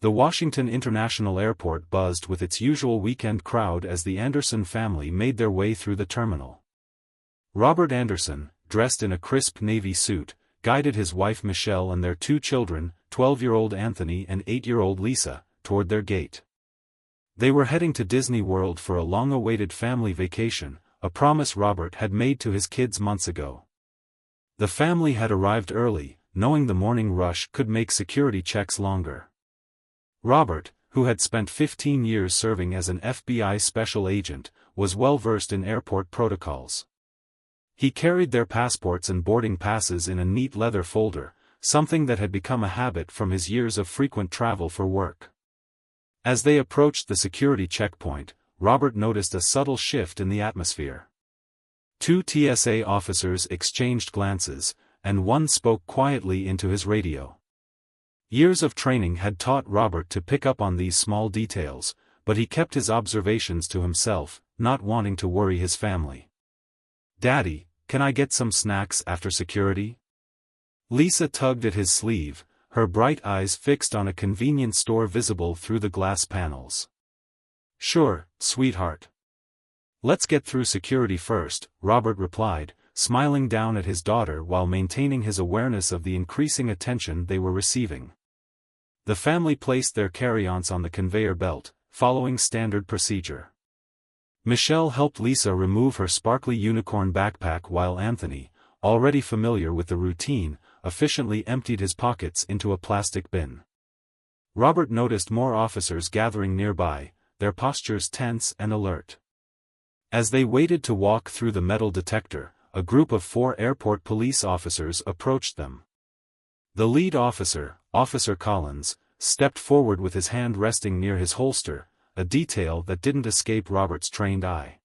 The Washington International Airport buzzed with its usual weekend crowd as the Anderson family made their way through the terminal. Robert Anderson, dressed in a crisp navy suit, guided his wife Michelle and their two children, 12-year-old Anthony and 8-year-old Lisa, toward their gate. They were heading to Disney World for a long-awaited family vacation, a promise Robert had made to his kids months ago. The family had arrived early, knowing the morning rush could make security checks longer. Robert, who had spent 15 years serving as an FBI special agent, was well versed in airport protocols. He carried their passports and boarding passes in a neat leather folder, something that had become a habit from his years of frequent travel for work. As they approached the security checkpoint, Robert noticed a subtle shift in the atmosphere. Two TSA officers exchanged glances, and one spoke quietly into his radio. Years of training had taught Robert to pick up on these small details, but he kept his observations to himself, not wanting to worry his family. "Daddy, can I get some snacks after security?" Lisa tugged at his sleeve, her bright eyes fixed on a convenience store visible through the glass panels. "Sure, sweetheart. Let's get through security first," Robert replied, smiling down at his daughter while maintaining his awareness of the increasing attention they were receiving. The family placed their carry-ons on the conveyor belt, following standard procedure. Michelle helped Lisa remove her sparkly unicorn backpack while Anthony, already familiar with the routine, efficiently emptied his pockets into a plastic bin. Robert noticed more officers gathering nearby, their postures tense and alert. As they waited to walk through the metal detector, a group of 4 airport police officers approached them. The lead officer, Officer Collins, stepped forward with his hand resting near his holster, a detail that didn't escape Robert's trained eye.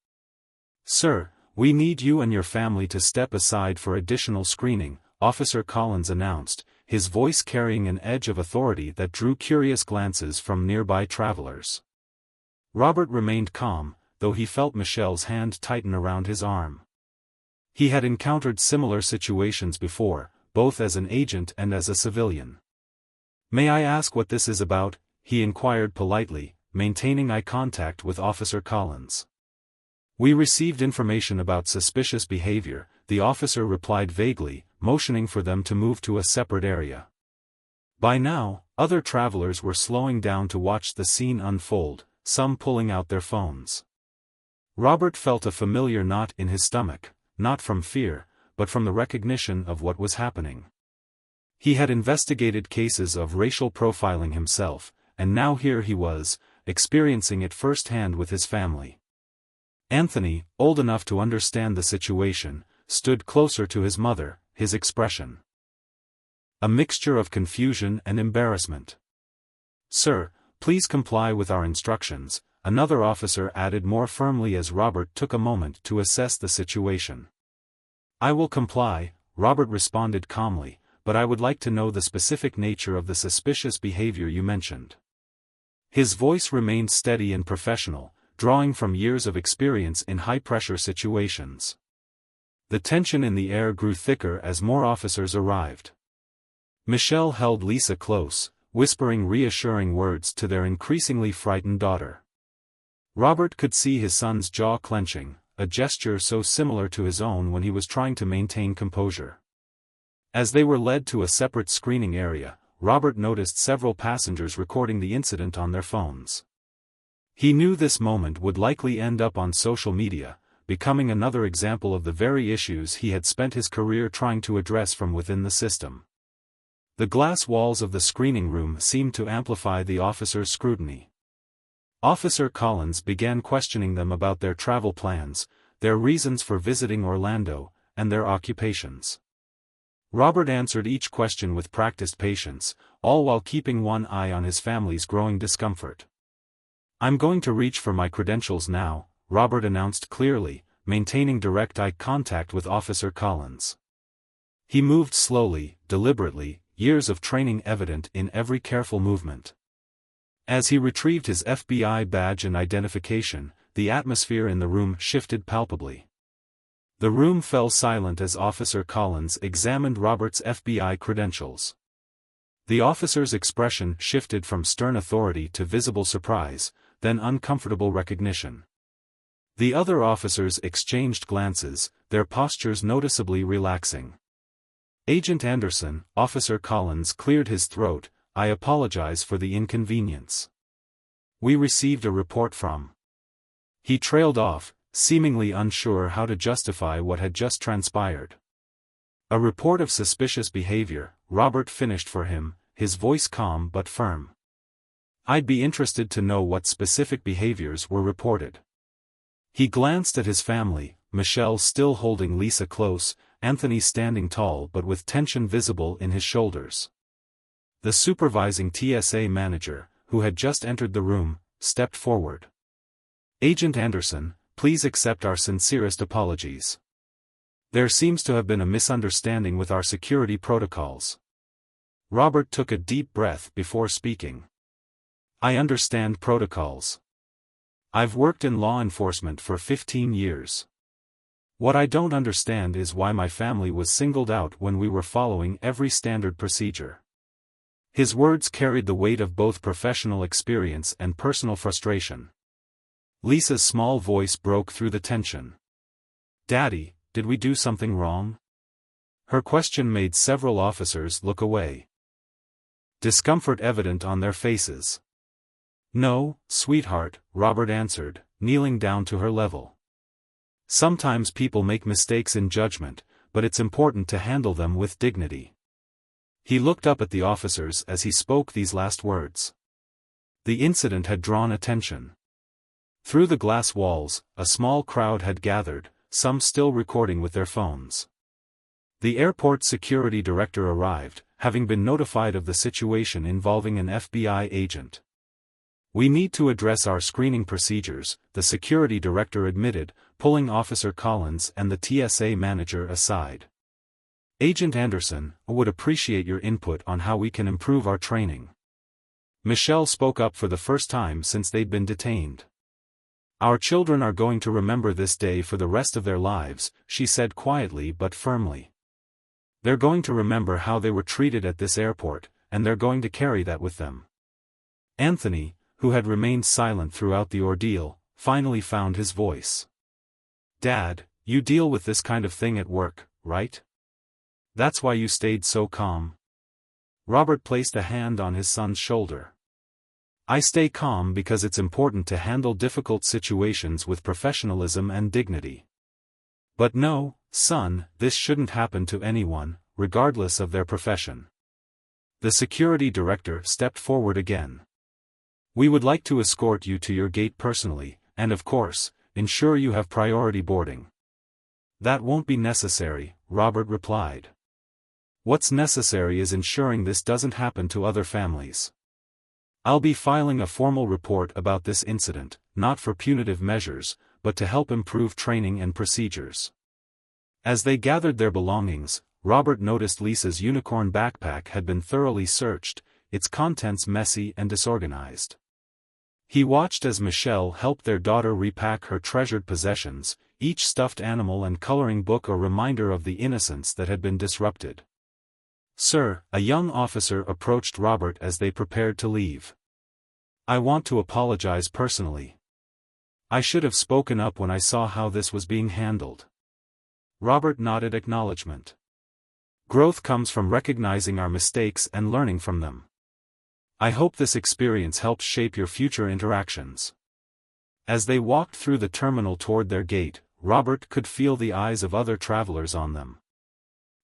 "Sir, we need you and your family to step aside for additional screening," Officer Collins announced, his voice carrying an edge of authority that drew curious glances from nearby travelers. Robert remained calm, though he felt Michelle's hand tighten around his arm. He had encountered similar situations before, both as an agent and as a civilian. "May I ask what this is about?" he inquired politely, maintaining eye contact with Officer Collins. "We received information about suspicious behavior," the officer replied vaguely, motioning for them to move to a separate area. By now, other travelers were slowing down to watch the scene unfold, some pulling out their phones. Robert felt a familiar knot in his stomach, not from fear, but from the recognition of what was happening. He had investigated cases of racial profiling himself, and now here he was, experiencing it firsthand with his family. Anthony, old enough to understand the situation, stood closer to his mother, his expression a mixture of confusion and embarrassment. "Sir, please comply with our instructions," another officer added more firmly as Robert took a moment to assess the situation. "I will comply," Robert responded calmly, "but I would like to know the specific nature of the suspicious behavior you mentioned." His voice remained steady and professional, drawing from years of experience in high-pressure situations. The tension in the air grew thicker as more officers arrived. Michelle held Lisa close, whispering reassuring words to their increasingly frightened daughter. Robert could see his son's jaw clenching, a gesture so similar to his own when he was trying to maintain composure. As they were led to a separate screening area, Robert noticed several passengers recording the incident on their phones. He knew this moment would likely end up on social media, becoming another example of the very issues he had spent his career trying to address from within the system. The glass walls of the screening room seemed to amplify the officers' scrutiny. Officer Collins began questioning them about their travel plans, their reasons for visiting Orlando, and their occupations. Robert answered each question with practiced patience, all while keeping one eye on his family's growing discomfort. "I'm going to reach for my credentials now," Robert announced clearly, maintaining direct eye contact with Officer Collins. He moved slowly, deliberately, years of training evident in every careful movement. As he retrieved his FBI badge and identification, the atmosphere in the room shifted palpably. The room fell silent as Officer Collins examined Robert's FBI credentials. The officer's expression shifted from stern authority to visible surprise, then uncomfortable recognition. The other officers exchanged glances, their postures noticeably relaxing. Agent Anderson, Officer Collins cleared his throat. "I apologize for the inconvenience. We received a report from." He trailed off, seemingly unsure how to justify what had just transpired. "A report of suspicious behavior," Robert finished for him, his voice calm but firm. "I'd be interested to know what specific behaviors were reported." He glanced at his family, Michelle still holding Lisa close, Anthony standing tall but with tension visible in his shoulders. The supervising TSA manager, who had just entered the room, stepped forward. "Agent Anderson, please accept our sincerest apologies. There seems to have been a misunderstanding with our security protocols." Robert took a deep breath before speaking. "I understand protocols. I've worked in law enforcement for 15 years. What I don't understand is why my family was singled out when we were following every standard procedure." His words carried the weight of both professional experience and personal frustration. Lisa's small voice broke through the tension. "Daddy, did we do something wrong?" Her question made several officers look away, discomfort evident on their faces. "No, sweetheart," Robert answered, kneeling down to her level. "Sometimes people make mistakes in judgment, but it's important to handle them with dignity." He looked up at the officers as he spoke these last words. The incident had drawn attention. Through the glass walls, a small crowd had gathered, some still recording with their phones. The airport security director arrived, having been notified of the situation involving an FBI agent. "We need to address our screening procedures," the security director admitted, pulling Officer Collins and the TSA manager aside. "Agent Anderson, I would appreciate your input on how we can improve our training." Michelle spoke up for the first time since they'd been detained. "Our children are going to remember this day for the rest of their lives," she said quietly but firmly. "They're going to remember how they were treated at this airport, and they're going to carry that with them." Anthony, who had remained silent throughout the ordeal, finally found his voice. "Dad, you deal with this kind of thing at work, right? That's why you stayed so calm?" Robert placed a hand on his son's shoulder. "I stay calm because it's important to handle difficult situations with professionalism and dignity. But no, son, this shouldn't happen to anyone, regardless of their profession." The security director stepped forward again. "We would like to escort you to your gate personally, and of course, ensure you have priority boarding." "That won't be necessary," Robert replied. "What's necessary is ensuring this doesn't happen to other families. I'll be filing a formal report about this incident, not for punitive measures, but to help improve training and procedures." As they gathered their belongings, Robert noticed Lisa's unicorn backpack had been thoroughly searched, its contents messy and disorganized. He watched as Michelle helped their daughter repack her treasured possessions, each stuffed animal and coloring book a reminder of the innocence that had been disrupted. "Sir," a young officer approached Robert as they prepared to leave. "I want to apologize personally. I should have spoken up when I saw how this was being handled." Robert nodded acknowledgement. "Growth comes from recognizing our mistakes and learning from them. I hope this experience helps shape your future interactions." As they walked through the terminal toward their gate, Robert could feel the eyes of other travelers on them.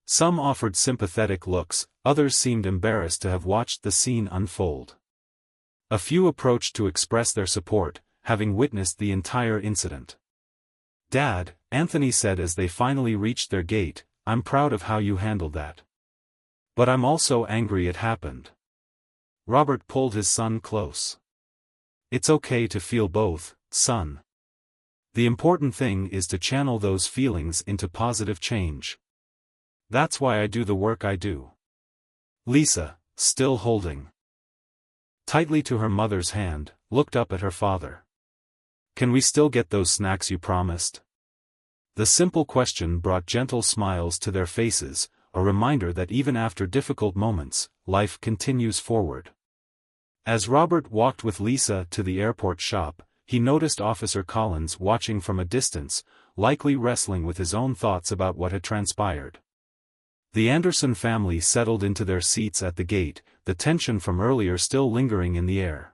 Some offered sympathetic looks, others seemed embarrassed to have watched the scene unfold. A few approached to express their support, having witnessed the entire incident. "Dad," Anthony said as they finally reached their gate, "I'm proud of how you handled that. But I'm also angry it happened." Robert pulled his son close. "It's okay to feel both, son. The important thing is to channel those feelings into positive change. That's why I do the work I do." Lisa, still holding tightly to her mother's hand, looked up at her father. "Can we still get those snacks you promised?" The simple question brought gentle smiles to their faces, a reminder that even after difficult moments, life continues forward. As Robert walked with Lisa to the airport shop, he noticed Officer Collins watching from a distance, likely wrestling with his own thoughts about what had transpired. The Anderson family settled into their seats at the gate, the tension from earlier still lingering in the air.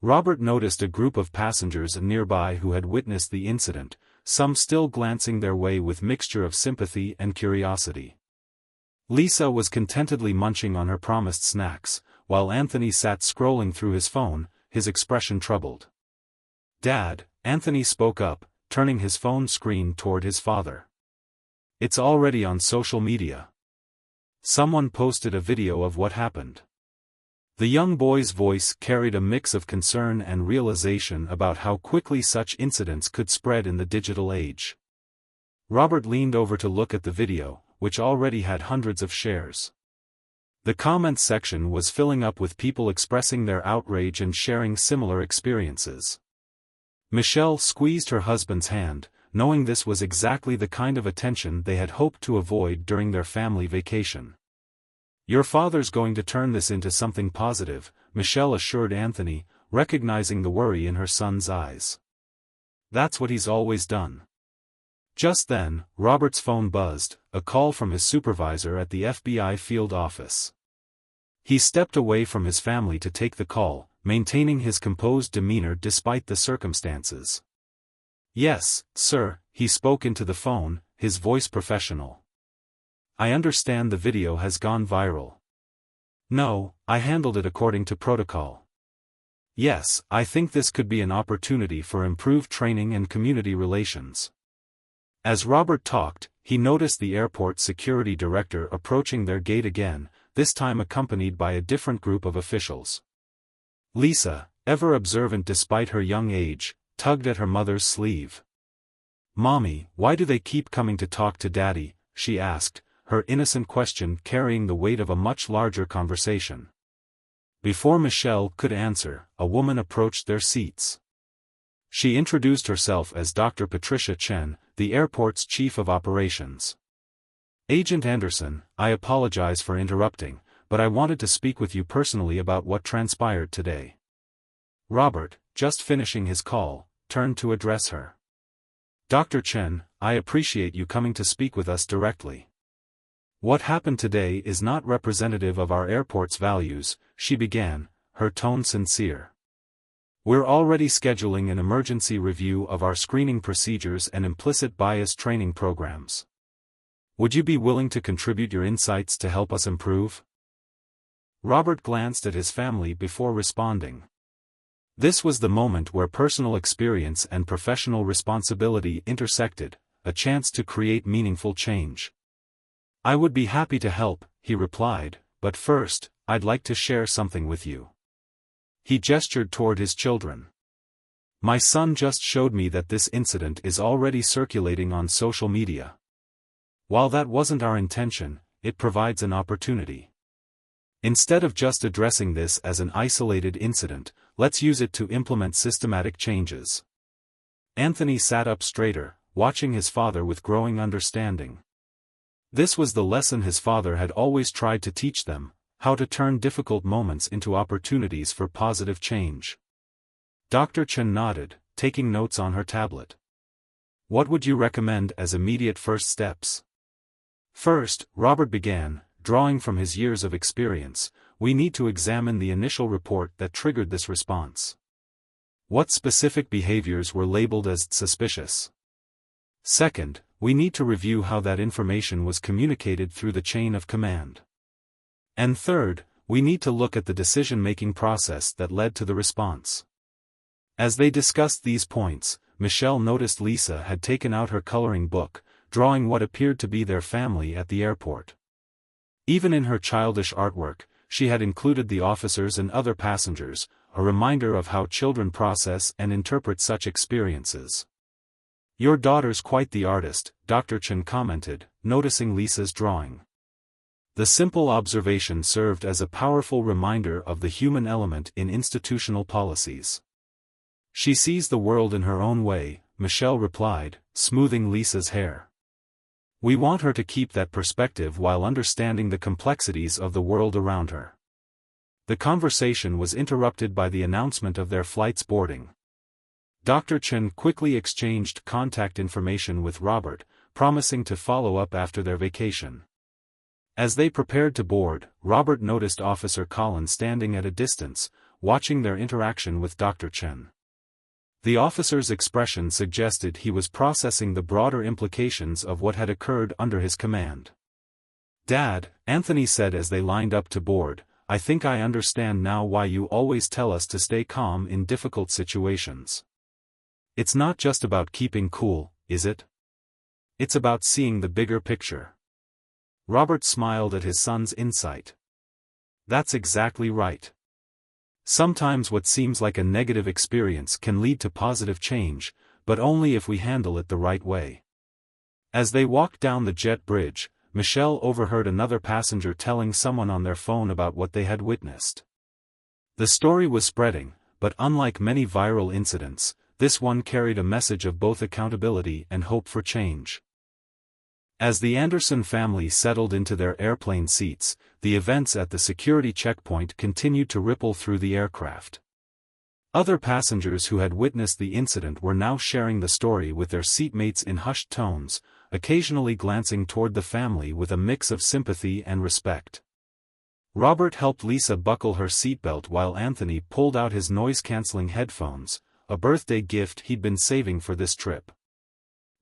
Robert noticed a group of passengers nearby who had witnessed the incident, some still glancing their way with mixture of sympathy and curiosity. Lisa was contentedly munching on her promised snacks, while Anthony sat scrolling through his phone, his expression troubled. "Dad," Anthony spoke up, turning his phone screen toward his father. "It's already on social media. Someone posted a video of what happened." The young boy's voice carried a mix of concern and realization about how quickly such incidents could spread in the digital age. Robert leaned over to look at the video, which already had hundreds of shares. The comments section was filling up with people expressing their outrage and sharing similar experiences. Michelle squeezed her husband's hand, knowing this was exactly the kind of attention they had hoped to avoid during their family vacation. "Your father's going to turn this into something positive," Michelle assured Anthony, recognizing the worry in her son's eyes. "That's what he's always done." Just then, Robert's phone buzzed, a call from his supervisor at the FBI field office. He stepped away from his family to take the call, maintaining his composed demeanor despite the circumstances. "Yes, sir," he spoke into the phone, his voice professional. "I understand the video has gone viral." "No, I handled it according to protocol." "Yes, I think this could be an opportunity for improved training and community relations." As Robert talked, he noticed the airport security director approaching their gate again, this time accompanied by a different group of officials. Lisa, ever observant despite her young age, tugged at her mother's sleeve. "Mommy, why do they keep coming to talk to Daddy?" she asked, her innocent question carrying the weight of a much larger conversation. Before Michelle could answer, a woman approached their seats. She introduced herself as Dr. Patricia Chen, the airport's chief of operations. "Agent Anderson, I apologize for interrupting, but I wanted to speak with you personally about what transpired today." Robert, just finishing his call, turned to address her. "Dr. Chen, I appreciate you coming to speak with us directly. What happened today is not representative of our airport's values," she began, her tone sincere. "We're already scheduling an emergency review of our screening procedures and implicit bias training programs. Would you be willing to contribute your insights to help us improve?" Robert glanced at his family before responding. This was the moment where personal experience and professional responsibility intersected, a chance to create meaningful change. "I would be happy to help," he replied, "but first, I'd like to share something with you." He gestured toward his children. "My son just showed me that this incident is already circulating on social media. While that wasn't our intention, it provides an opportunity. Instead of just addressing this as an isolated incident, let's use it to implement systematic changes." Anthony sat up straighter, watching his father with growing understanding. This was the lesson his father had always tried to teach them: how to turn difficult moments into opportunities for positive change. Dr. Chen nodded, taking notes on her tablet. "What would you recommend as immediate first steps?" "First," Robert began, drawing from his years of experience, "we need to examine the initial report that triggered this response. What specific behaviors were labeled as suspicious? Second, we need to review how that information was communicated through the chain of command. And third, we need to look at the decision-making process that led to the response." As they discussed these points, Michelle noticed Lisa had taken out her coloring book, drawing what appeared to be their family at the airport. Even in her childish artwork, she had included the officers and other passengers, a reminder of how children process and interpret such experiences. "Your daughter's quite the artist," Dr. Chen commented, noticing Lisa's drawing. The simple observation served as a powerful reminder of the human element in institutional policies. "She sees the world in her own way," Michelle replied, smoothing Lisa's hair. We want her to keep that perspective while understanding the complexities of the world around her. The conversation was interrupted by the announcement of their flight's boarding. Dr. Chen quickly exchanged contact information with Robert, promising to follow up after their vacation. As they prepared to board, Robert noticed Officer Collins standing at a distance, watching their interaction with Dr. Chen. The officer's expression suggested he was processing the broader implications of what had occurred under his command. "Dad," Anthony said as they lined up to board, "I think I understand now why you always tell us to stay calm in difficult situations. It's not just about keeping cool, is it? It's about seeing the bigger picture." Robert smiled at his son's insight. "That's exactly right. Sometimes what seems like a negative experience can lead to positive change, but only if we handle it the right way." As they walked down the jet bridge, Michelle overheard another passenger telling someone on their phone about what they had witnessed. The story was spreading, but unlike many viral incidents, this one carried a message of both accountability and hope for change. As the Anderson family settled into their airplane seats, the events at the security checkpoint continued to ripple through the aircraft. Other passengers who had witnessed the incident were now sharing the story with their seatmates in hushed tones, occasionally glancing toward the family with a mix of sympathy and respect. Robert helped Lisa buckle her seatbelt while Anthony pulled out his noise-canceling headphones, a birthday gift he'd been saving for this trip.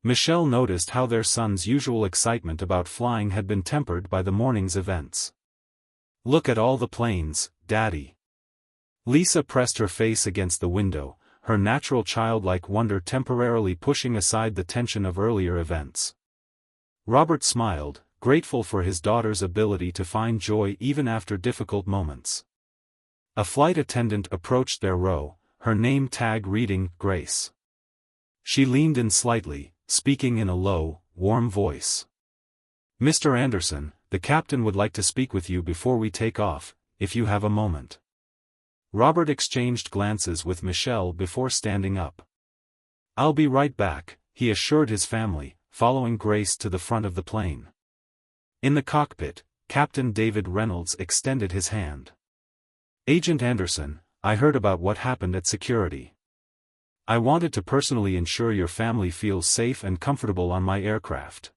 Michelle noticed how their son's usual excitement about flying had been tempered by the morning's events. "Look at all the planes, Daddy." Lisa pressed her face against the window, her natural childlike wonder temporarily pushing aside the tension of earlier events. Robert smiled, grateful for his daughter's ability to find joy even after difficult moments. A flight attendant approached their row, her name tag reading, Grace. She leaned in slightly, speaking in a low, warm voice. "Mr. Anderson, the captain would like to speak with you before we take off, if you have a moment." Robert exchanged glances with Michelle before standing up. "I'll be right back," he assured his family, following Grace to the front of the plane. In the cockpit, Captain David Reynolds extended his hand. "Agent Anderson, I heard about what happened at security. I wanted to personally ensure your family feels safe and comfortable on my aircraft."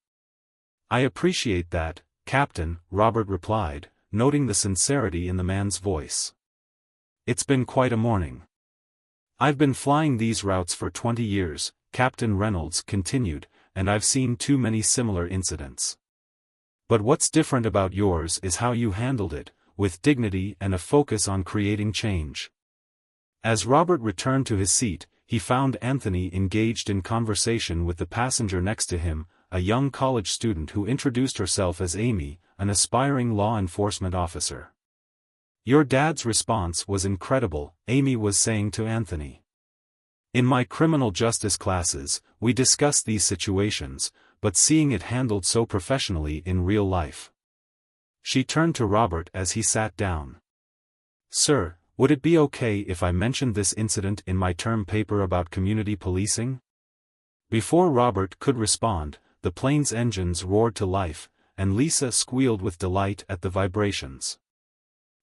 "I appreciate that, Captain," Robert replied, noting the sincerity in the man's voice. "It's been quite a morning. I've been flying these routes for 20 years, Captain Reynolds continued, and I've seen too many similar incidents. But what's different about yours is how you handled it, with dignity and a focus on creating change." As Robert returned to his seat, he found Anthony engaged in conversation with the passenger next to him, a young college student who introduced herself as Amy, an aspiring law enforcement officer. "Your dad's response was incredible," Amy was saying to Anthony. "In my criminal justice classes, we discuss these situations, but seeing it handled so professionally in real life." She turned to Robert as he sat down. "Sir, would it be okay if I mentioned this incident in my term paper about community policing?" Before Robert could respond, the plane's engines roared to life, and Lisa squealed with delight at the vibrations.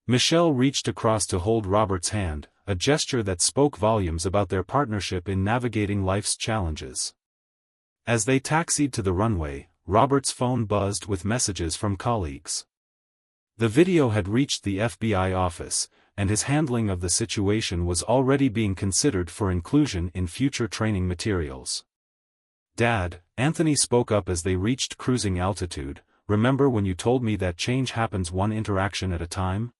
Michelle reached across to hold Robert's hand, a gesture that spoke volumes about their partnership in navigating life's challenges. As they taxied to the runway, Robert's phone buzzed with messages from colleagues. The video had reached the FBI office, and his handling of the situation was already being considered for inclusion in future training materials. "Dad," Anthony spoke up as they reached cruising altitude, "remember when you told me that change happens one interaction at a time?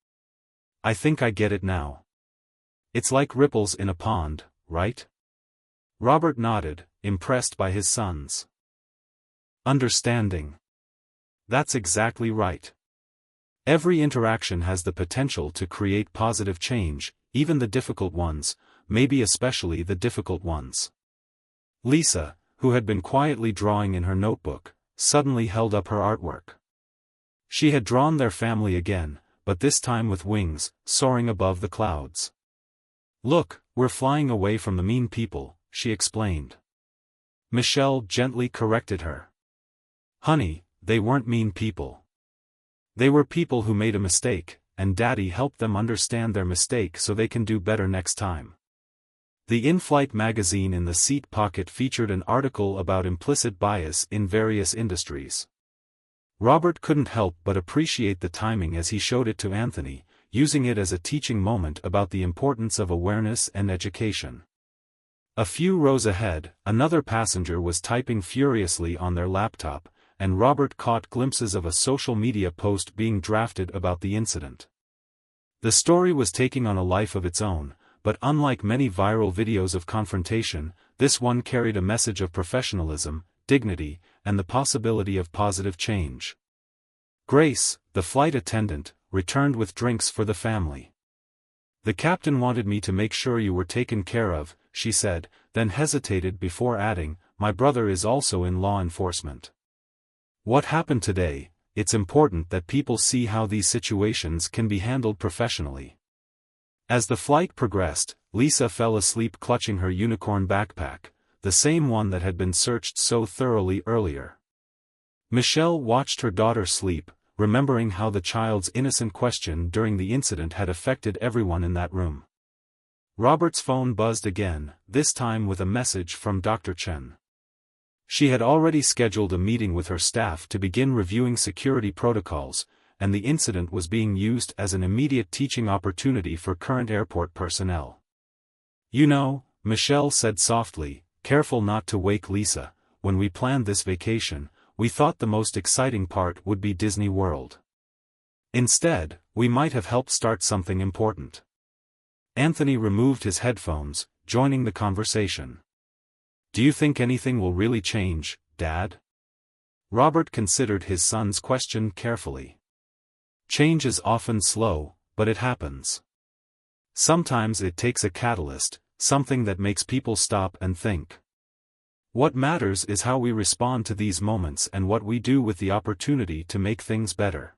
I think I get it now. It's like ripples in a pond, right?" Robert nodded, impressed by his son's understanding. "That's exactly right. Every interaction has the potential to create positive change, even the difficult ones, maybe especially the difficult ones." Lisa, who had been quietly drawing in her notebook, suddenly held up her artwork. She had drawn their family again, but this time with wings, soaring above the clouds. "Look, we're flying away from the mean people," she explained. Michelle gently corrected her. Honey, they weren't mean people. They were people who made a mistake, and Daddy helped them understand their mistake so they can do better next time. The in-flight magazine in the seat pocket featured an article about implicit bias in various industries. Robert couldn't help but appreciate the timing as he showed it to Anthony, using it as a teaching moment about the importance of awareness and education. A few rows ahead, another passenger was typing furiously on their laptop, and Robert caught glimpses of a social media post being drafted about the incident. The story was taking on a life of its own, but unlike many viral videos of confrontation, this one carried a message of professionalism, dignity, and the possibility of positive change. Grace, the flight attendant, returned with drinks for the family. "The captain wanted me to make sure you were taken care of," she said, then hesitated before adding, "My brother is also in law enforcement. What happened today? It's important that people see how these situations can be handled professionally." As the flight progressed, Lisa fell asleep clutching her unicorn backpack, the same one that had been searched so thoroughly earlier. Michelle watched her daughter sleep, remembering how the child's innocent question during the incident had affected everyone in that room. Robert's phone buzzed again, this time with a message from Dr. Chen. She had already scheduled a meeting with her staff to begin reviewing security protocols, and the incident was being used as an immediate teaching opportunity for current airport personnel. "You know," Michelle said softly, careful not to wake Lisa, "when we planned this vacation, we thought the most exciting part would be Disney World. Instead, we might have helped start something important." Anthony removed his headphones, joining the conversation. "Do you think anything will really change, Dad?" Robert considered his son's question carefully. "Change is often slow, but it happens. Sometimes it takes a catalyst, something that makes people stop and think. What matters is how we respond to these moments and what we do with the opportunity to make things better."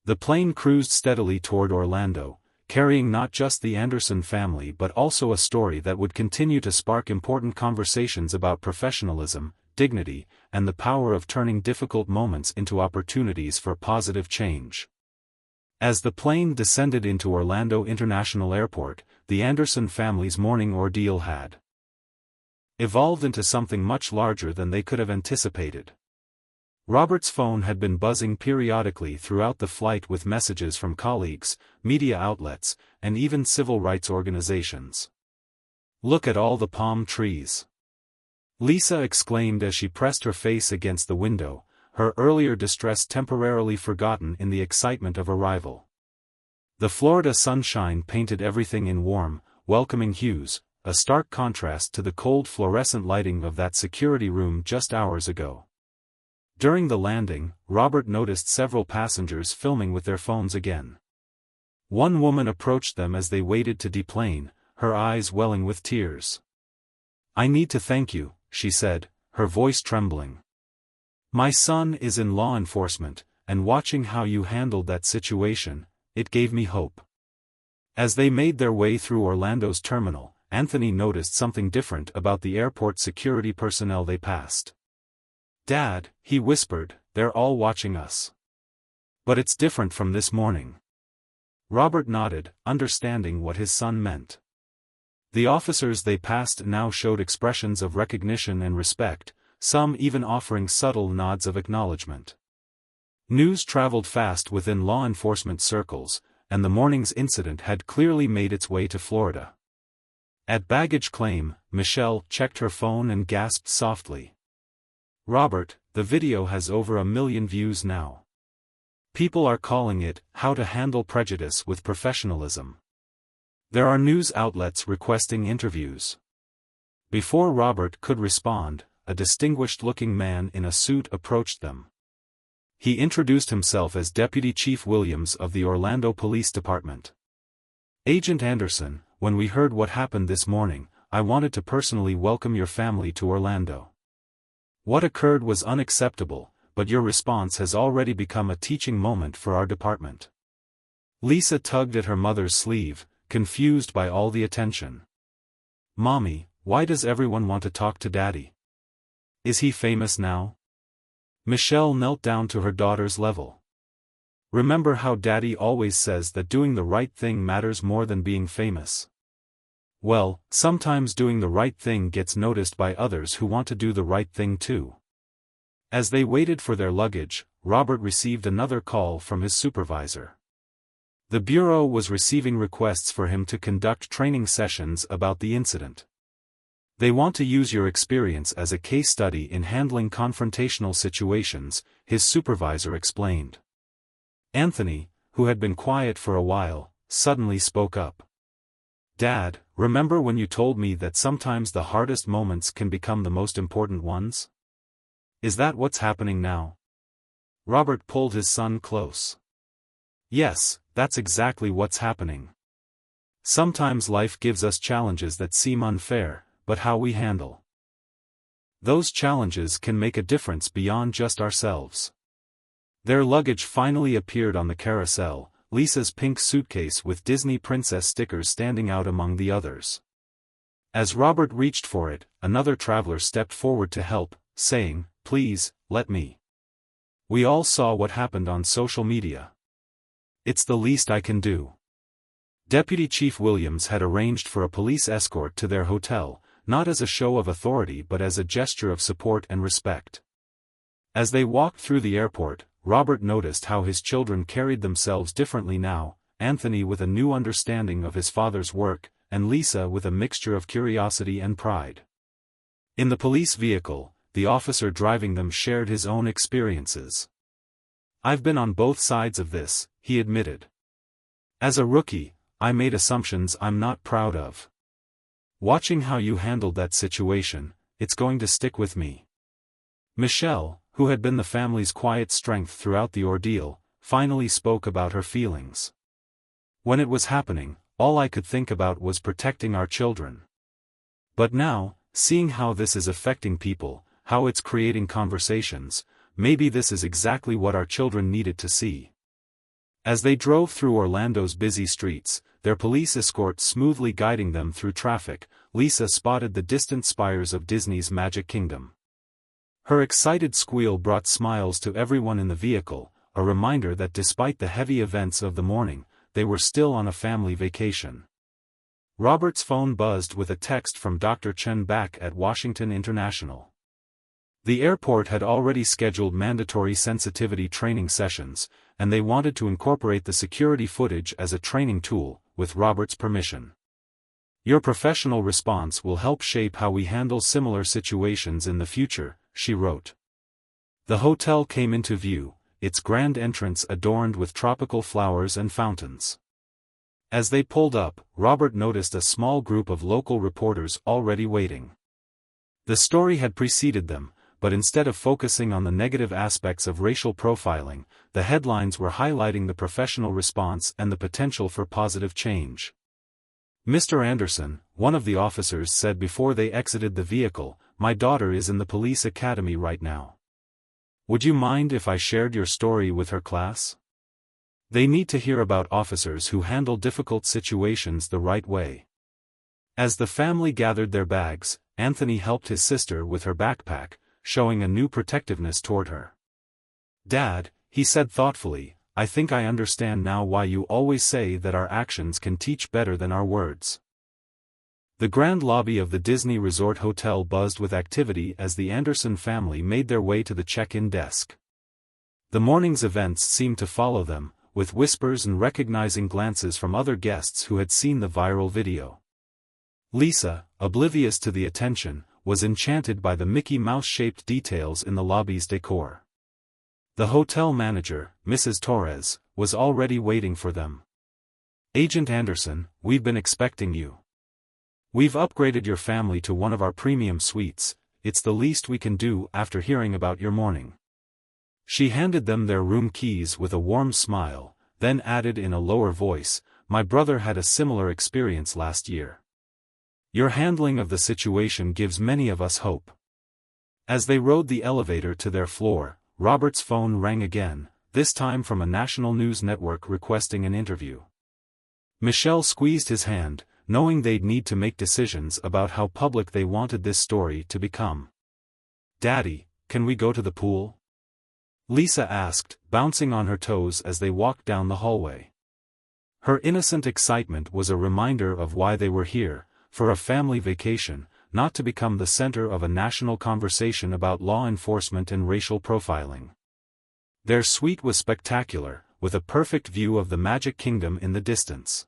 The plane cruised steadily toward Orlando, carrying not just the Anderson family but also a story that would continue to spark important conversations about professionalism, dignity, and the power of turning difficult moments into opportunities for positive change. As the plane descended into Orlando International Airport, the Anderson family's morning ordeal had evolved into something much larger than they could have anticipated. Robert's phone had been buzzing periodically throughout the flight with messages from colleagues, media outlets, and even civil rights organizations. "Look at all the palm trees," Lisa exclaimed as she pressed her face against the window, her earlier distress temporarily forgotten in the excitement of arrival. The Florida sunshine painted everything in warm, welcoming hues, a stark contrast to the cold fluorescent lighting of that security room just hours ago. During the landing, Robert noticed several passengers filming with their phones again. One woman approached them as they waited to deplane, her eyes welling with tears. "I need to thank you," she said, her voice trembling. "My son is in law enforcement, and watching how you handled that situation, it gave me hope." As they made their way through Orlando's terminal, Anthony noticed something different about the airport security personnel they passed. "Dad," he whispered, "they're all watching us. But it's different from this morning." Robert nodded, understanding what his son meant. The officers they passed now showed expressions of recognition and respect, some even offering subtle nods of acknowledgement. News traveled fast within law enforcement circles, and the morning's incident had clearly made its way to Florida. At baggage claim, Michelle checked her phone and gasped softly. "Robert, the video has over 1 million views now. People are calling it, How to Handle Prejudice with Professionalism. There are news outlets requesting interviews." Before Robert could respond, a distinguished-looking man in a suit approached them. He introduced himself as Deputy Chief Williams of the Orlando Police Department. "Agent Anderson, when we heard what happened this morning, I wanted to personally welcome your family to Orlando. What occurred was unacceptable, but your response has already become a teaching moment for our department." Lisa tugged at her mother's sleeve, confused by all the attention. "Mommy, why does everyone want to talk to Daddy? Is he famous now?" Michelle knelt down to her daughter's level. Remember how Daddy always says that doing the right thing matters more than being famous? Well, sometimes doing the right thing gets noticed by others who want to do the right thing too. As they waited for their luggage, Robert received another call from his supervisor. The bureau was receiving requests for him to conduct training sessions about the incident. They want to use your experience as a case study in handling confrontational situations, his supervisor explained. Anthony, who had been quiet for a while, suddenly spoke up. Dad, remember when you told me that sometimes the hardest moments can become the most important ones? Is that what's happening now? Robert pulled his son close. Yes, that's exactly what's happening. Sometimes life gives us challenges that seem unfair, but how we handle those challenges can make a difference beyond just ourselves. Their luggage finally appeared on the carousel, Lisa's pink suitcase with Disney princess stickers standing out among the others. As Robert reached for it, another traveler stepped forward to help, saying, "Please, let me. We all saw what happened on social media. It's the least I can do." Deputy Chief Williams had arranged for a police escort to their hotel, not as a show of authority but as a gesture of support and respect. As they walked through the airport, Robert noticed how his children carried themselves differently now, Anthony with a new understanding of his father's work, and Lisa with a mixture of curiosity and pride. In the police vehicle, the officer driving them shared his own experiences. "I've been on both sides of this," he admitted. "As a rookie, I made assumptions I'm not proud of. Watching how you handled that situation, it's going to stick with me." Michelle, who had been the family's quiet strength throughout the ordeal, finally spoke about her feelings. "When it was happening, all I could think about was protecting our children. But now, seeing how this is affecting people, how it's creating conversations, maybe this is exactly what our children needed to see." As they drove through Orlando's busy streets, their police escort smoothly guiding them through traffic, Lisa spotted the distant spires of Disney's Magic Kingdom. Her excited squeal brought smiles to everyone in the vehicle, a reminder that despite the heavy events of the morning, they were still on a family vacation. Robert's phone buzzed with a text from Dr. Chen back at Washington International. The airport had already scheduled mandatory sensitivity training sessions, and they wanted to incorporate the security footage as a training tool, with Robert's permission. "Your professional response will help shape how we handle similar situations in the future," she wrote. The hotel came into view, its grand entrance adorned with tropical flowers and fountains. As they pulled up, Robert noticed a small group of local reporters already waiting. The story had preceded them, but instead of focusing on the negative aspects of racial profiling, the headlines were highlighting the professional response and the potential for positive change. "Mr. Anderson," one of the officers said before they exited the vehicle, "my daughter is in the police academy right now. Would you mind if I shared your story with her class? They need to hear about officers who handle difficult situations the right way." As the family gathered their bags, Anthony helped his sister with her backpack, showing a new protectiveness toward her. "Dad," he said thoughtfully, "I think I understand now why you always say that our actions can teach better than our words." The grand lobby of the Disney Resort Hotel buzzed with activity as the Anderson family made their way to the check-in desk. The morning's events seemed to follow them, with whispers and recognizing glances from other guests who had seen the viral video. Lisa, oblivious to the attention, was enchanted by the Mickey Mouse-shaped details in the lobby's decor. The hotel manager, Mrs. Torres, was already waiting for them. "Agent Anderson, we've been expecting you. We've upgraded your family to one of our premium suites, it's the least we can do after hearing about your morning." She handed them their room keys with a warm smile, then added in a lower voice, "My brother had a similar experience last year. Your handling of the situation gives many of us hope." As they rode the elevator to their floor, Robert's phone rang again, this time from a national news network requesting an interview. Michelle squeezed his hand, knowing they'd need to make decisions about how public they wanted this story to become. "Daddy, can we go to the pool?" Lisa asked, bouncing on her toes as they walked down the hallway. Her innocent excitement was a reminder of why they were here, for a family vacation, not to become the center of a national conversation about law enforcement and racial profiling. Their suite was spectacular, with a perfect view of the Magic Kingdom in the distance.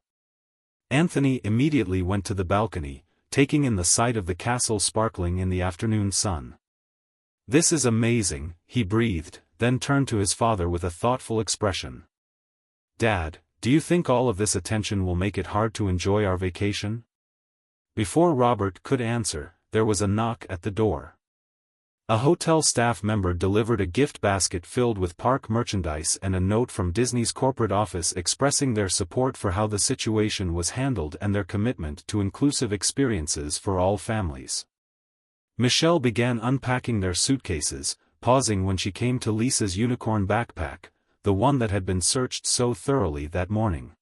Anthony immediately went to the balcony, taking in the sight of the castle sparkling in the afternoon sun. "This is amazing," he breathed, then turned to his father with a thoughtful expression. "Dad, do you think all of this attention will make it hard to enjoy our vacation?" Before Robert could answer, there was a knock at the door. A hotel staff member delivered a gift basket filled with park merchandise and a note from Disney's corporate office expressing their support for how the situation was handled and their commitment to inclusive experiences for all families. Michelle began unpacking their suitcases, pausing when she came to Lisa's unicorn backpack, the one that had been searched so thoroughly that morning.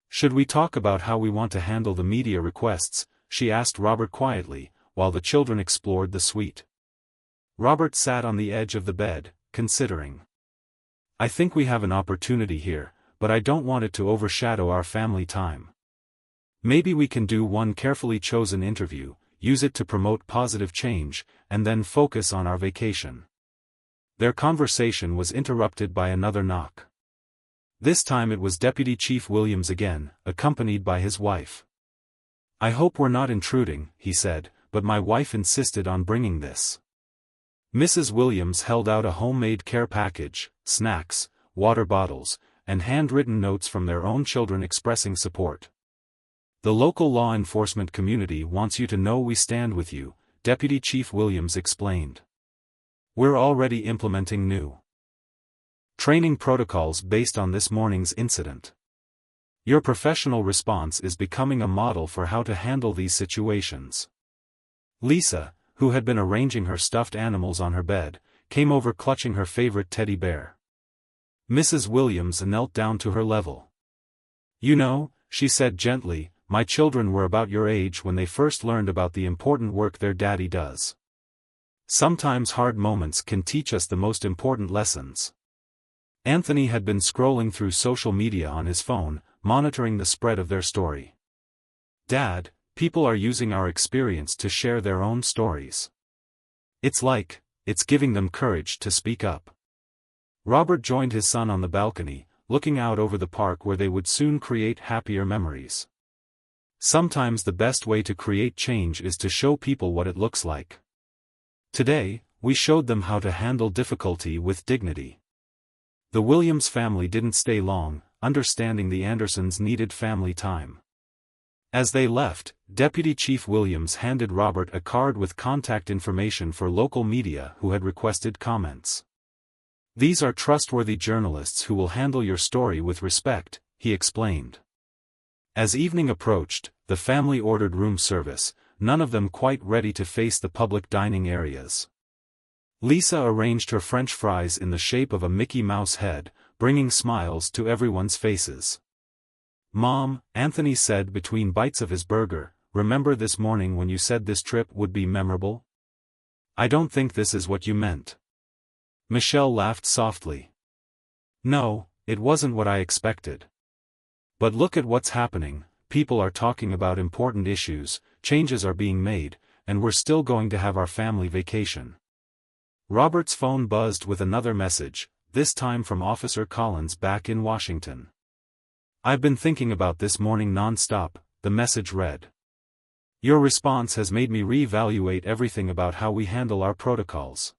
"Should we talk about how we want to handle the media requests?" she asked Robert quietly, while the children explored the suite. Robert sat on the edge of the bed, considering. "I think we have an opportunity here, but I don't want it to overshadow our family time. Maybe we can do one carefully chosen interview, use it to promote positive change, and then focus on our vacation." Their conversation was interrupted by another knock. This time it was Deputy Chief Williams again, accompanied by his wife. "I hope we're not intruding," he said, "but my wife insisted on bringing this." Mrs. Williams held out a homemade care package, snacks, water bottles, and handwritten notes from their own children expressing support. "The local law enforcement community wants you to know we stand with you," Deputy Chief Williams explained. "We're already implementing new training protocols based on this morning's incident. Your professional response is becoming a model for how to handle these situations." Lisa, who had been arranging her stuffed animals on her bed, came over clutching her favorite teddy bear. Mrs. Williams knelt down to her level. "You know," she said gently, "my children were about your age when they first learned about the important work their daddy does. Sometimes hard moments can teach us the most important lessons." Anthony had been scrolling through social media on his phone, monitoring the spread of their story. "Dad, people are using our experience to share their own stories. It's giving them courage to speak up." Robert joined his son on the balcony, looking out over the park where they would soon create happier memories. Sometimes the best way to create change is to show people what it looks like. Today, we showed them how to handle difficulty with dignity. The Williams family didn't stay long, understanding the Andersons needed family time. As they left, Deputy Chief Williams handed Robert a card with contact information for local media who had requested comments. "These are trustworthy journalists who will handle your story with respect," he explained. As evening approached, the family ordered room service, none of them quite ready to face the public dining areas. Lisa arranged her French fries in the shape of a Mickey Mouse head, bringing smiles to everyone's faces. "Mom," Anthony said between bites of his burger, "remember this morning when you said this trip would be memorable? I don't think this is what you meant." Michelle laughed softly. "No, it wasn't what I expected. But look at what's happening, people are talking about important issues, changes are being made, and we're still going to have our family vacation." Robert's phone buzzed with another message, this time from Officer Collins back in Washington. "I've been thinking about this morning non-stop," the message read. "Your response has made me re-evaluate everything about how we handle our protocols.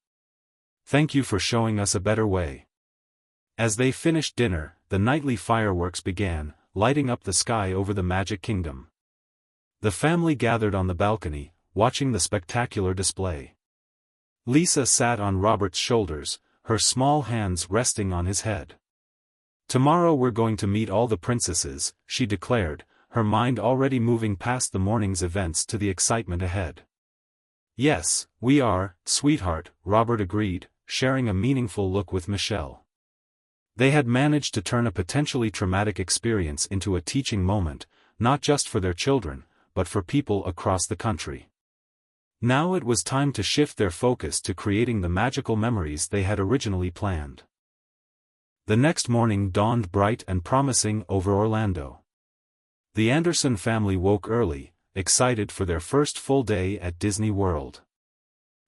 Thank you for showing us a better way." As they finished dinner, the nightly fireworks began, lighting up the sky over the Magic Kingdom. The family gathered on the balcony, watching the spectacular display. Lisa sat on Robert's shoulders, her small hands resting on his head. "Tomorrow we're going to meet all the princesses," she declared, her mind already moving past the morning's events to the excitement ahead. "Yes, we are, sweetheart," Robert agreed, sharing a meaningful look with Michelle. They had managed to turn a potentially traumatic experience into a teaching moment, not just for their children, but for people across the country. Now it was time to shift their focus to creating the magical memories they had originally planned. The next morning dawned bright and promising over Orlando. The Anderson family woke early, excited for their first full day at Disney World.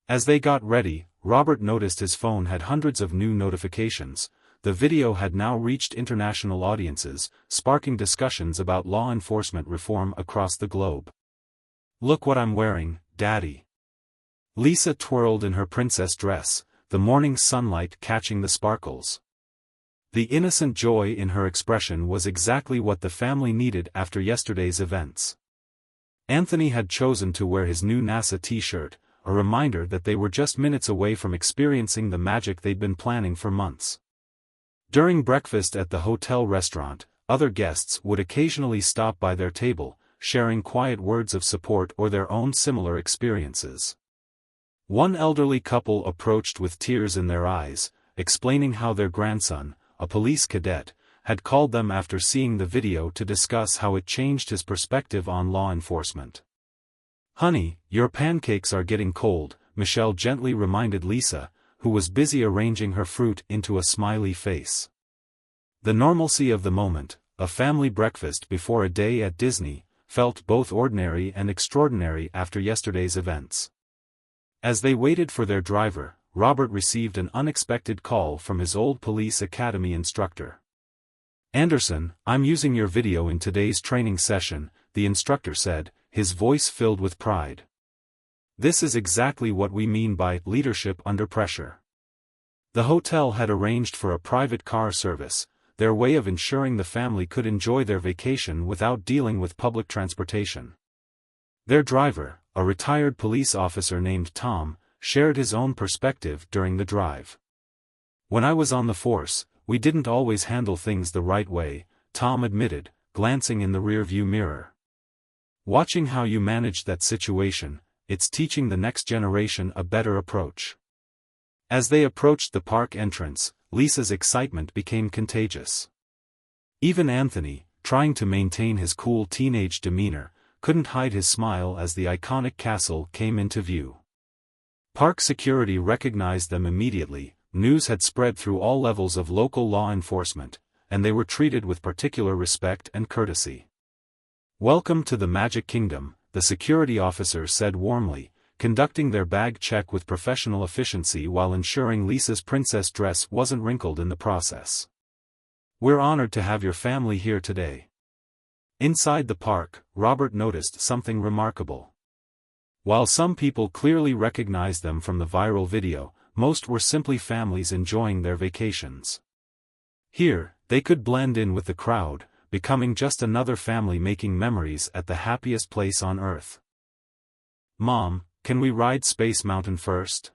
As they got ready, Robert noticed his phone had hundreds of new notifications. The video had now reached international audiences, sparking discussions about law enforcement reform across the globe. "Look what I'm wearing, Daddy." Lisa twirled in her princess dress, the morning sunlight catching the sparkles. The innocent joy in her expression was exactly what the family needed after yesterday's events. Anthony had chosen to wear his new NASA t-shirt, a reminder that they were just minutes away from experiencing the magic they'd been planning for months. During breakfast at the hotel restaurant, other guests would occasionally stop by their table, sharing quiet words of support or their own similar experiences. One elderly couple approached with tears in their eyes, explaining how their grandson, a police cadet, had called them after seeing the video to discuss how it changed his perspective on law enforcement. "Honey, your pancakes are getting cold," Michelle gently reminded Lisa, who was busy arranging her fruit into a smiley face. The normalcy of the moment, a family breakfast before a day at Disney, felt both ordinary and extraordinary after yesterday's events. As they waited for their driver, Robert received an unexpected call from his old police academy instructor. "Anderson, I'm using your video in today's training session," the instructor said, his voice filled with pride. "This is exactly what we mean by leadership under pressure." The hotel had arranged for a private car service, their way of ensuring the family could enjoy their vacation without dealing with public transportation. Their driver, a retired police officer named Tom, shared his own perspective during the drive. "When I was on the force, we didn't always handle things the right way," Tom admitted, glancing in the rearview mirror. "Watching how you managed that situation, it's teaching the next generation a better approach." As they approached the park entrance, Lisa's excitement became contagious. Even Anthony, trying to maintain his cool teenage demeanor, couldn't hide his smile as the iconic castle came into view. Park security recognized them immediately. News had spread through all levels of local law enforcement, and they were treated with particular respect and courtesy. "Welcome to the Magic Kingdom," the security officer said warmly, conducting their bag check with professional efficiency while ensuring Lisa's princess dress wasn't wrinkled in the process. "We're honored to have your family here today." Inside the park, Robert noticed something remarkable. While some people clearly recognized them from the viral video, most were simply families enjoying their vacations. Here, they could blend in with the crowd, becoming just another family making memories at the happiest place on Earth. "Mom, can we ride Space Mountain first?"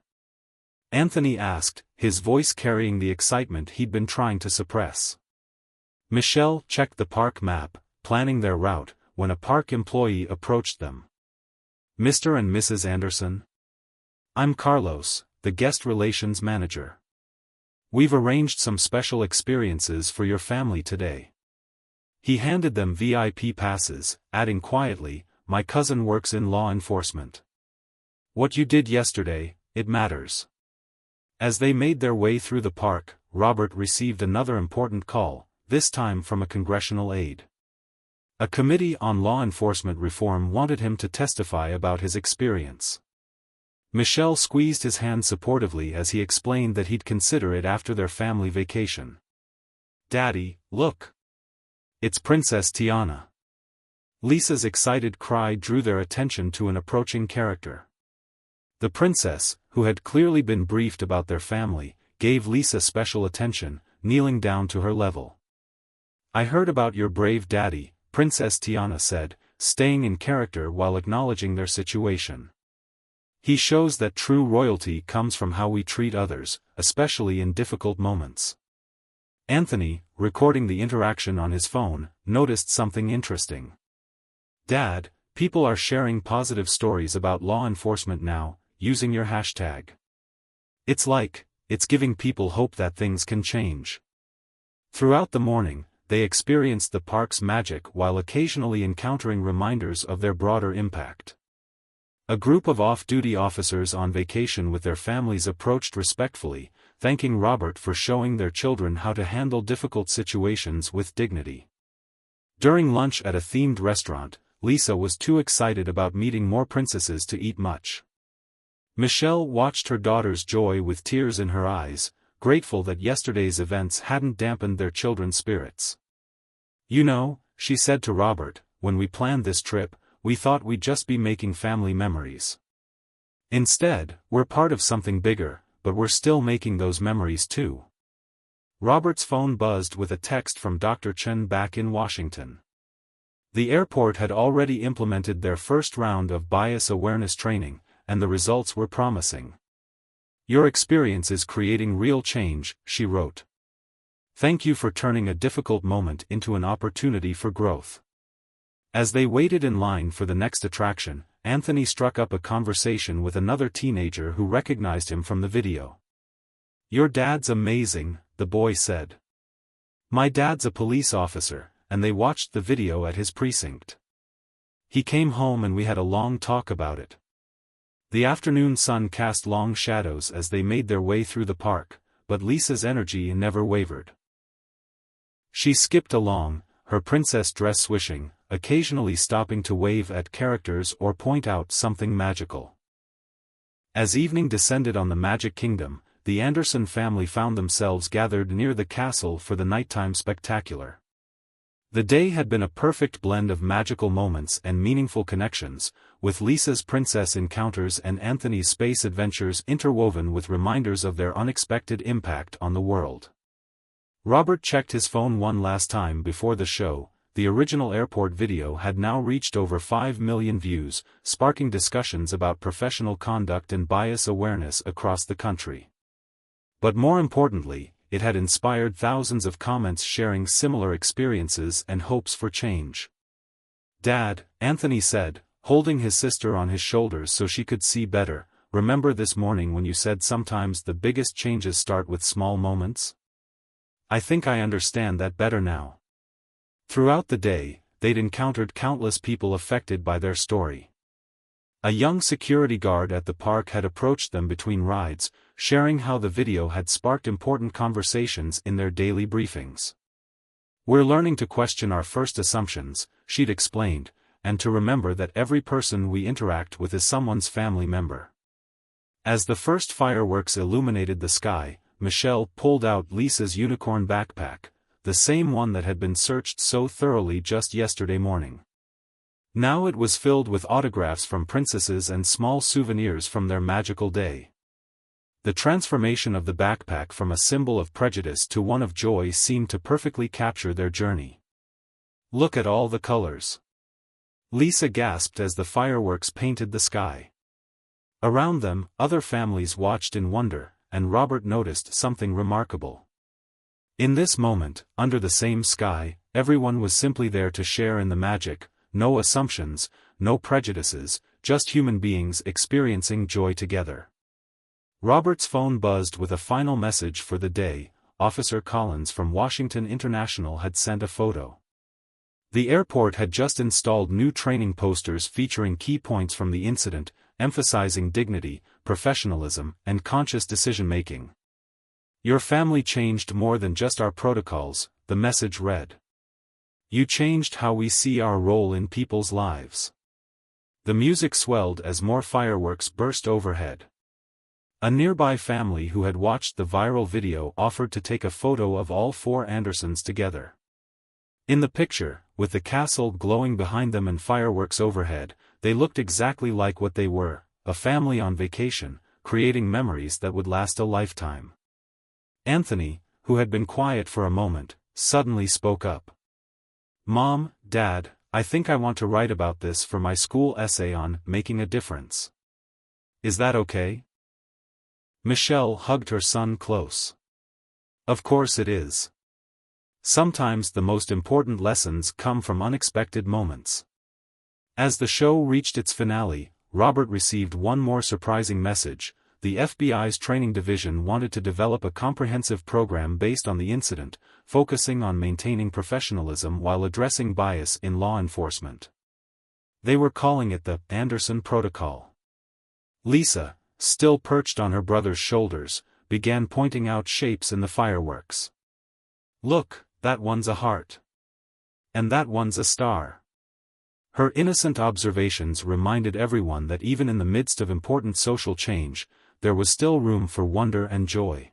Anthony asked, his voice carrying the excitement he'd been trying to suppress. Michelle checked the park map, planning their route, when a park employee approached them. "Mr. and Mrs. Anderson? I'm Carlos, the guest relations manager. We've arranged some special experiences for your family today." He handed them VIP passes, adding quietly, "My cousin works in law enforcement. What you did yesterday, it matters." As they made their way through the park, Robert received another important call, this time from a congressional aide. A committee on law enforcement reform wanted him to testify about his experience. Michelle squeezed his hand supportively as he explained that he'd consider it after their family vacation. "Daddy, look! It's Princess Tiana." Lisa's excited cry drew their attention to an approaching character. The princess, who had clearly been briefed about their family, gave Lisa special attention, kneeling down to her level. "I heard about your brave daddy," Princess Tiana said, staying in character while acknowledging their situation. "He shows that true royalty comes from how we treat others, especially in difficult moments." Anthony, recording the interaction on his phone, noticed something interesting. "Dad, people are sharing positive stories about law enforcement now, using your hashtag. It's giving people hope that things can change." Throughout the morning, they experienced the park's magic while occasionally encountering reminders of their broader impact. A group of off-duty officers on vacation with their families approached respectfully, thanking Robert for showing their children how to handle difficult situations with dignity. During lunch at a themed restaurant, Lisa was too excited about meeting more princesses to eat much. Michelle watched her daughter's joy with tears in her eyes, grateful that yesterday's events hadn't dampened their children's spirits. "You know," she said to Robert, "when we planned this trip, we thought we'd just be making family memories. Instead, we're part of something bigger, but we're still making those memories too." Robert's phone buzzed with a text from Dr. Chen back in Washington. The airport had already implemented their first round of bias awareness training, and the results were promising. "Your experience is creating real change," she wrote. "Thank you for turning a difficult moment into an opportunity for growth." As they waited in line for the next attraction, Anthony struck up a conversation with another teenager who recognized him from the video. "Your dad's amazing," the boy said. "My dad's a police officer, and they watched the video at his precinct. He came home and we had a long talk about it." The afternoon sun cast long shadows as they made their way through the park, but Lisa's energy never wavered. She skipped along, her princess dress swishing, occasionally stopping to wave at characters or point out something magical. As evening descended on the Magic Kingdom, the Anderson family found themselves gathered near the castle for the nighttime spectacular. The day had been a perfect blend of magical moments and meaningful connections, with Lisa's princess encounters and Anthony's space adventures interwoven with reminders of their unexpected impact on the world. Robert checked his phone one last time before the show. The original airport video had now reached over 5 million views, sparking discussions about professional conduct and bias awareness across the country. But more importantly, it had inspired thousands of comments sharing similar experiences and hopes for change. "Dad," Anthony said, holding his sister on his shoulders so she could see better, "remember this morning when you said sometimes the biggest changes start with small moments? I think I understand that better now." Throughout the day, they'd encountered countless people affected by their story. A young security guard at the park had approached them between rides, sharing how the video had sparked important conversations in their daily briefings. "We're learning to question our first assumptions," she'd explained, "and to remember that every person we interact with is someone's family member." As the first fireworks illuminated the sky, Michelle pulled out Lisa's unicorn backpack, the same one that had been searched so thoroughly just yesterday morning. Now it was filled with autographs from princesses and small souvenirs from their magical day. The transformation of the backpack from a symbol of prejudice to one of joy seemed to perfectly capture their journey. "Look at all the colors," Lisa gasped as the fireworks painted the sky. Around them, other families watched in wonder, and Robert noticed something remarkable. In this moment, under the same sky, everyone was simply there to share in the magic, no assumptions, no prejudices, just human beings experiencing joy together. Robert's phone buzzed with a final message for the day. Officer Collins from Washington International had sent a photo. The airport had just installed new training posters featuring key points from the incident, emphasizing dignity, professionalism, and conscious decision-making. "Your family changed more than just our protocols," the message read. "You changed how we see our role in people's lives." The music swelled as more fireworks burst overhead. A nearby family who had watched the viral video offered to take a photo of all four Andersons together. In the picture, with the castle glowing behind them and fireworks overhead, they looked exactly like what they were, a family on vacation, creating memories that would last a lifetime. Anthony, who had been quiet for a moment, suddenly spoke up. "Mom, Dad, I think I want to write about this for my school essay on making a difference. Is that okay?" Michelle hugged her son close. "Of course it is. Sometimes the most important lessons come from unexpected moments." As the show reached its finale, Robert received one more surprising message. The FBI's training division wanted to develop a comprehensive program based on the incident, focusing on maintaining professionalism while addressing bias in law enforcement. They were calling it the Anderson Protocol. Lisa, still perched on her brother's shoulders, began pointing out shapes in the fireworks. "Look, that one's a heart. And that one's a star." Her innocent observations reminded everyone that even in the midst of important social change, there was still room for wonder and joy.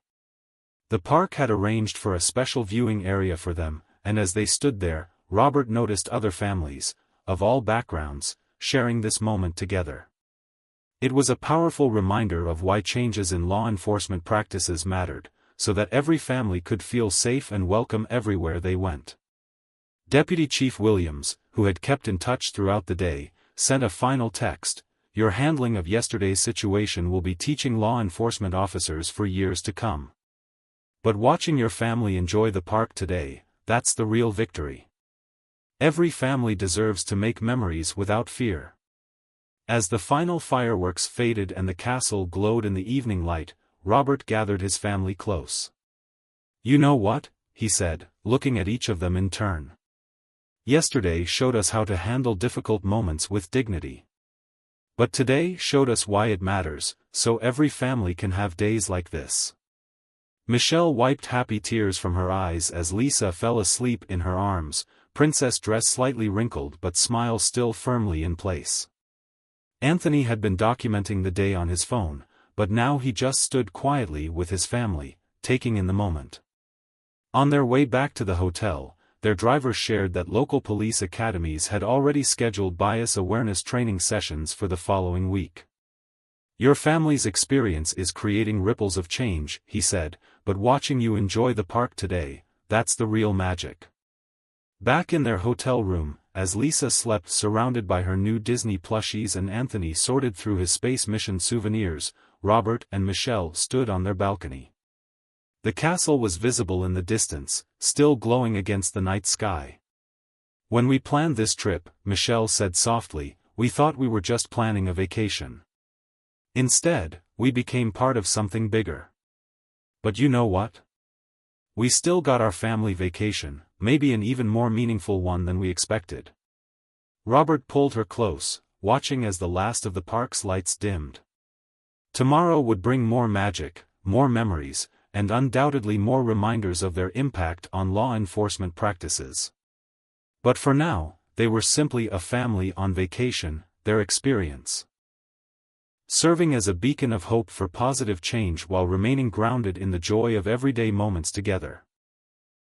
The park had arranged for a special viewing area for them, and as they stood there, Robert noticed other families, of all backgrounds, sharing this moment together. It was a powerful reminder of why changes in law enforcement practices mattered, so that every family could feel safe and welcome everywhere they went. Deputy Chief Williams, who had kept in touch throughout the day, sent a final text: "Your handling of yesterday's situation will be teaching law enforcement officers for years to come. But watching your family enjoy the park today, that's the real victory. Every family deserves to make memories without fear." As the final fireworks faded and the castle glowed in the evening light, Robert gathered his family close. "You know what?" he said, looking at each of them in turn. "Yesterday showed us how to handle difficult moments with dignity. But today showed us why it matters, so every family can have days like this." Michelle wiped happy tears from her eyes as Lisa fell asleep in her arms, princess dress slightly wrinkled but smile still firmly in place. Anthony had been documenting the day on his phone, but now he just stood quietly with his family, taking in the moment. On their way back to the hotel, their driver shared that local police academies had already scheduled bias awareness training sessions for the following week. "Your family's experience is creating ripples of change," he said, "but watching you enjoy the park today, that's the real magic." Back in their hotel room, as Lisa slept surrounded by her new Disney plushies and Anthony sorted through his space mission souvenirs, Robert and Michelle stood on their balcony. The castle was visible in the distance, still glowing against the night sky. "When we planned this trip," Michelle said softly, "we thought we were just planning a vacation. Instead, we became part of something bigger. But you know what? We still got our family vacation, maybe an even more meaningful one than we expected." Robert pulled her close, watching as the last of the park's lights dimmed. Tomorrow would bring more magic, more memories, and undoubtedly more reminders of their impact on law enforcement practices. But for now, they were simply a family on vacation, their experience serving as a beacon of hope for positive change while remaining grounded in the joy of everyday moments together.